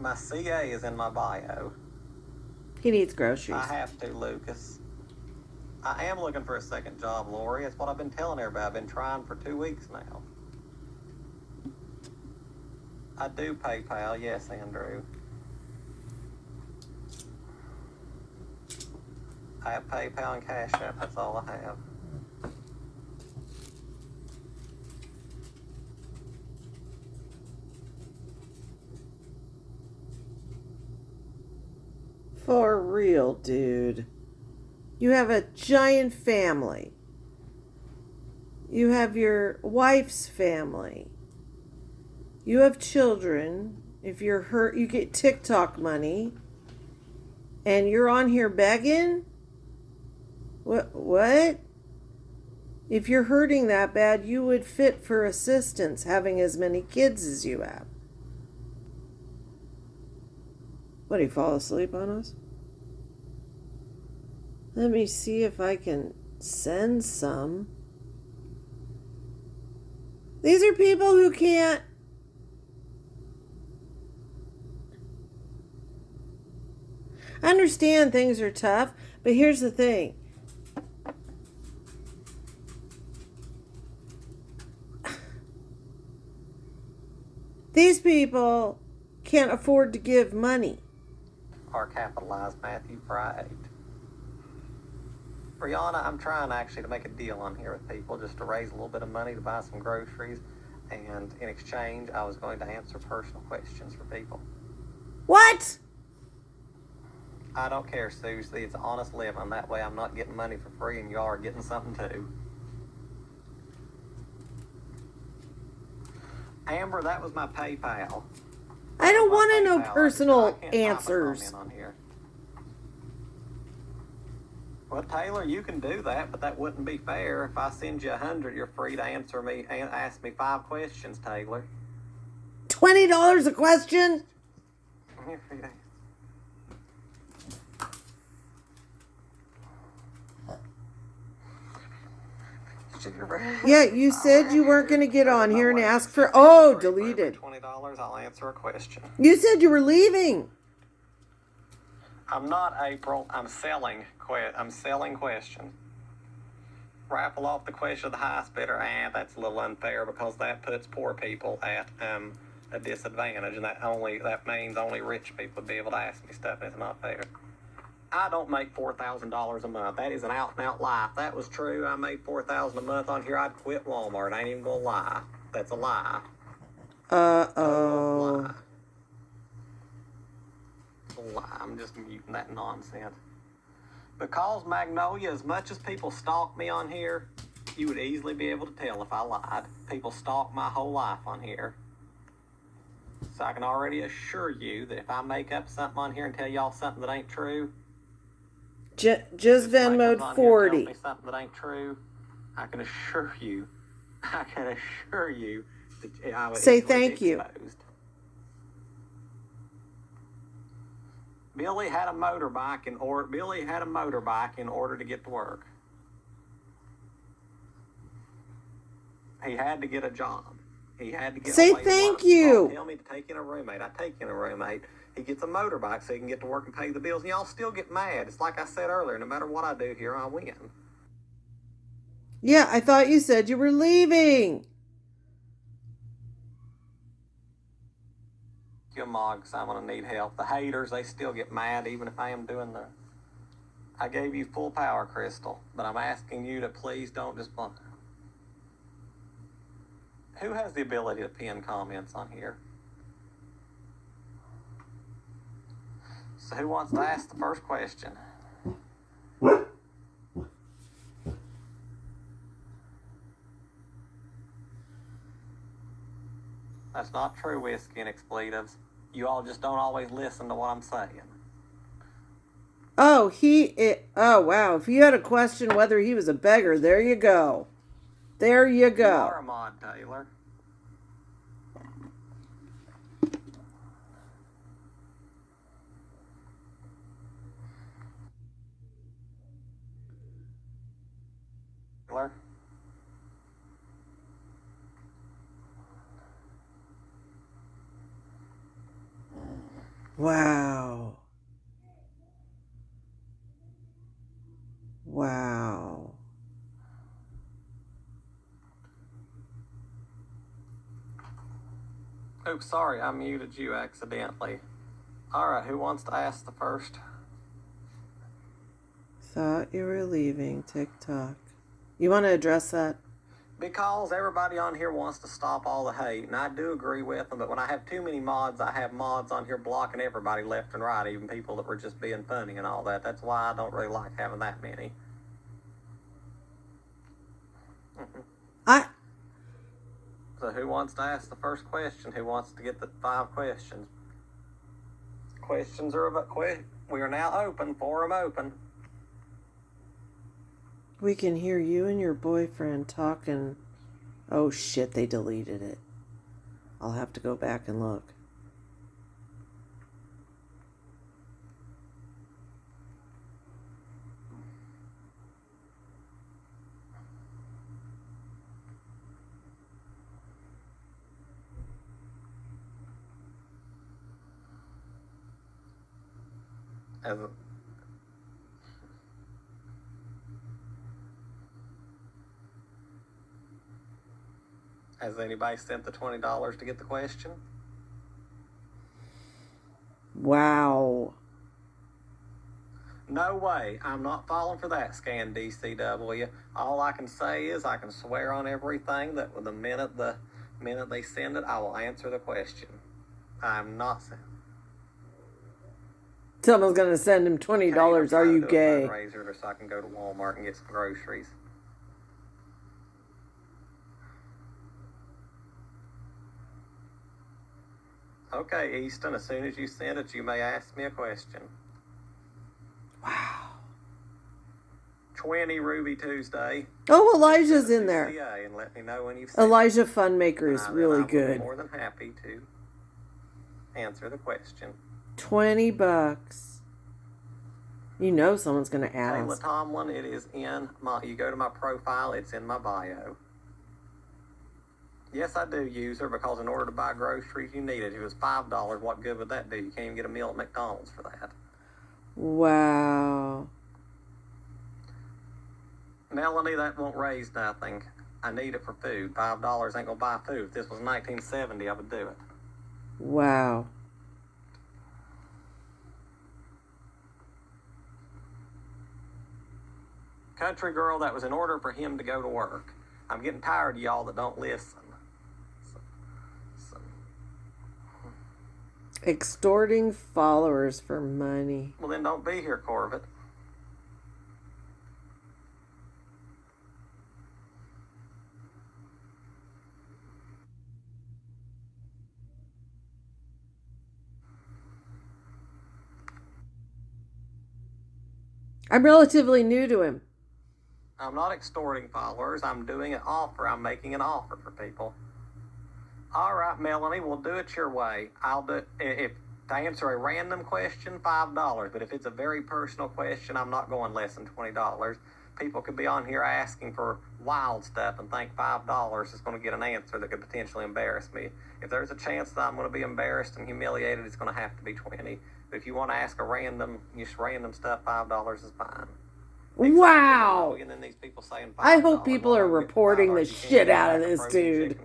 My CA is in my bio. He needs groceries. I have to, Lucas. I am looking for a second job, Lori. It's what I've been telling everybody. I've been trying for 2 weeks now. I do PayPal, yes, Andrew. I have PayPal and Cash App. That's all I have. For real, dude. You have a giant family. You have your wife's family. You have children. If you're hurt, you get TikTok money. And you're on here begging? What? If you're hurting that bad, you would fit for assistance having as many kids as you have. What, did he fall asleep on us? Let me see if I can send some. These are people who can't. I understand things are tough, but here's the thing. These people can't afford to give money. Or capitalize Matthew Pride. Brianna, I'm trying actually to make a deal on here with people just to raise a little bit of money to buy some groceries. And in exchange, I was going to answer personal questions for people. What? I don't care, Susie. It's honest living. That way I'm not getting money for free and you are getting something too. Amber, that was my PayPal. I don't want to know PayPal. personal I can't answers. comment on here. Well, Taylor, you can do that, but that wouldn't be fair. If I send you 100, you're free to answer me and ask me 5 questions, Taylor. $20 a question? You're free to- Yeah, you said you weren't going to get on here and ask for... Oh, deleted. $20, I'll answer a question. You said you were leaving. I'm not, April. I'm selling questions. Raffle off the question of the highest bidder. That's a little unfair because that puts poor people at a disadvantage, and that means only rich people would be able to ask me stuff, and it's not fair. I don't make $4,000 a month. That is an out-and-out lie. If that was true, I made $4,000 a month on here, I'd quit Walmart. I ain't even gonna lie. That's a lie. Uh-oh. Lie. I'm just muting that nonsense. Because Magnolia, as much as people stalk me on here, you would easily be able to tell if I lied. People stalk my whole life on here. So I can already assure you that if I make up something on here and tell y'all something that ain't true, Just Venmoed 40. Me something that ain't true, I can assure you that I would Say easily thank be you. exposed. Billy had a motorbike in order to get to work. He had to get a job. He had to get Say away to thank work. you. Don't tell me to take in a roommate. I take in a roommate. He gets a motorbike so he can get to work and pay the bills. And y'all still get mad. It's like I said earlier, no matter what I do here, I win. Yeah, I thought you said you were leaving. Your mugs, I'm going to need help. The haters, they still get mad even if I am doing the... I gave you full power, Crystal, but I'm asking you to please don't just... Who has the ability to pin comments on here? So who wants to ask the first question? That's not true, whiskey and expletives. You all just don't always listen to what I'm saying. Oh, oh, wow. If you had a question whether he was a beggar, there you go. There you go. You are a mod, Taylor. Taylor? Wow. Wow. Oops, sorry, I muted you accidentally. All right, who wants to ask the first? Thought you were leaving TikTok. You want to address that? Because everybody on here wants to stop all the hate, and I do agree with them, but when I have too many mods, I have mods on here blocking everybody left and right, even people that were just being funny and all that. That's why I don't really like having that many. I So who wants to ask the first question? Who wants to get the 5 questions? Questions are about we are now open, forum open. We can hear you and your boyfriend talking. Oh shit, they deleted it. I'll have to go back and look. As Has anybody sent the $20 to get the question? Wow. No way. I'm not falling for that, Scan DCW. All I can say is I can swear on everything that the minute they send it, I will answer the question. I'm not saying. Someone's gonna send him $20. Are you gay? Fundraiser so I can go to Walmart and get some groceries. Okay, Easton, as soon as you send it, you may ask me a question. Wow. 20 Ruby Tuesday. Oh, Elijah's in there. CA and let me know when you've sent Elijah Funmaker is really I'm good. more than happy to answer the question. $20. You know someone's gonna Kayla ask. Tomlin, it is in my, you go to my profile, it's in my bio. Yes, I do use her because in order to buy groceries, you need it. If it was $5, what good would that do? You can't even get a meal at McDonald's for that. Wow. Melanie, that won't raise nothing. I need it for food. $5 ain't gonna buy food. If this was 1970, I would do it. Wow. Country girl, that was in order for him to go to work. I'm getting tired of y'all that don't listen. Extorting followers for money. Well, then don't be here, Corvette. I'm relatively new to him. I'm not extorting followers. I'm doing an offer. I'm making an offer for people. All right, Melanie, we'll do it your way. I'll do if to answer a random question, $5. But if it's a very personal question, I'm not going less than $20. People could be on here asking for wild stuff and think $5 is going to get an answer that could potentially embarrass me. If there's a chance that I'm going to be embarrassed and humiliated, it's going to have to be 20. But if you want to ask a random stuff, $5 is fine. Wow. And then these people saying $5, I hope people are reporting the shit out of this dude.